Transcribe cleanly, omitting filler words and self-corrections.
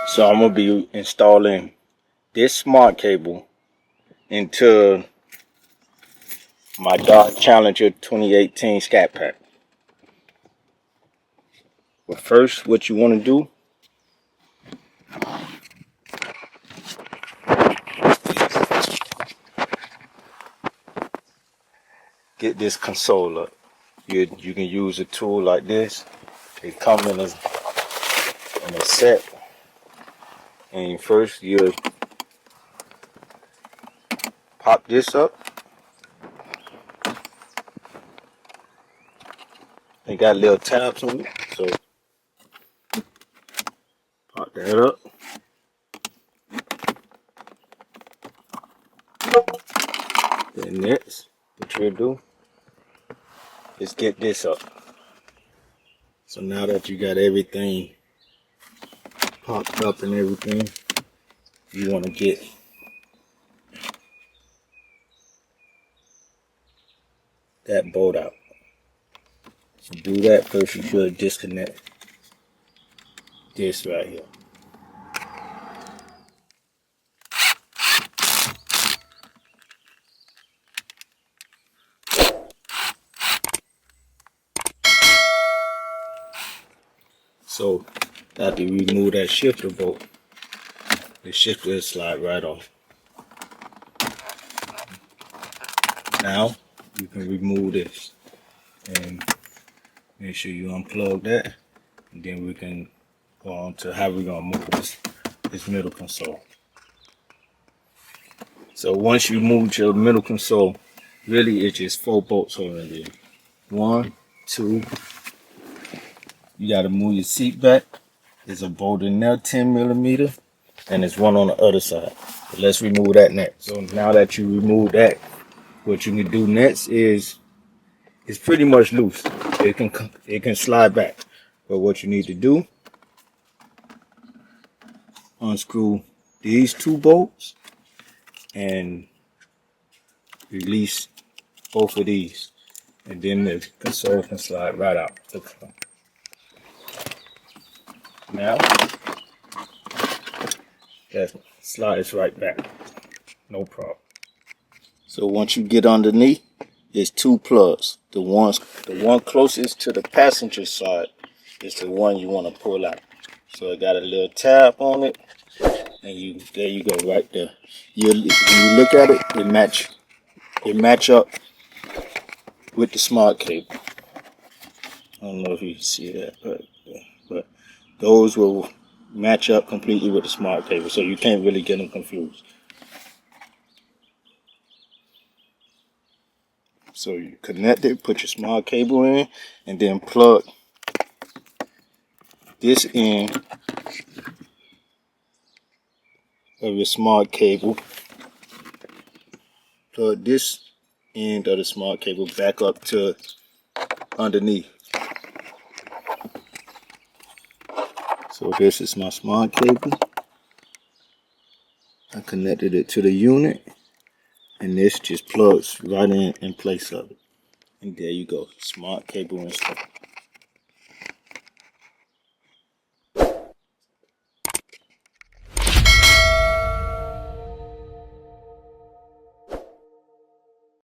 So I'm going to be installing this smart cable into my Dodge Challenger 2018 Scat Pack. But first, what you want to do is get this console up. You can use a tool like this. They come in a set. And first you pop this up. They got little tabs on it, so pop that up. Then next, what you'll do is get this up. So now that you got everything popped up and everything, you want to get that bolt out. To do that, first you should disconnect this right here. So after you remove that shifter bolt, the shifter will slide right off. Now you can remove this and make sure you unplug that, and then we can go on to how we're gonna move this middle console. So once you move your middle console, really it's just 4 bolts holding there. 1, 2. You gotta move your seat back. There's a bolt in there, 10mm, and there's one on the other side. But let's remove that next. So now that you remove that, what you can do next is it's pretty much loose. It can slide back. But what you need to do, unscrew these 2 bolts and release both of these, and then the console can slide right out. Now that slides right back, no problem. So once you get underneath, there's 2 plugs. The one closest to the passenger side is the one you want to pull out. So it got a little tab on it, and there you go right there. When you look at it, it match up with the smart cable. I don't know if you can see that, but those will match up completely with the smart cable, so you can't really get them confused. So you connect it, put your smart cable in, and then plug this end of your smart cable. Plug this end of the smart cable back up to underneath. So this is my smart cable. I connected it to the unit, and this just plugs right in place of it. And there you go, smart cable installed.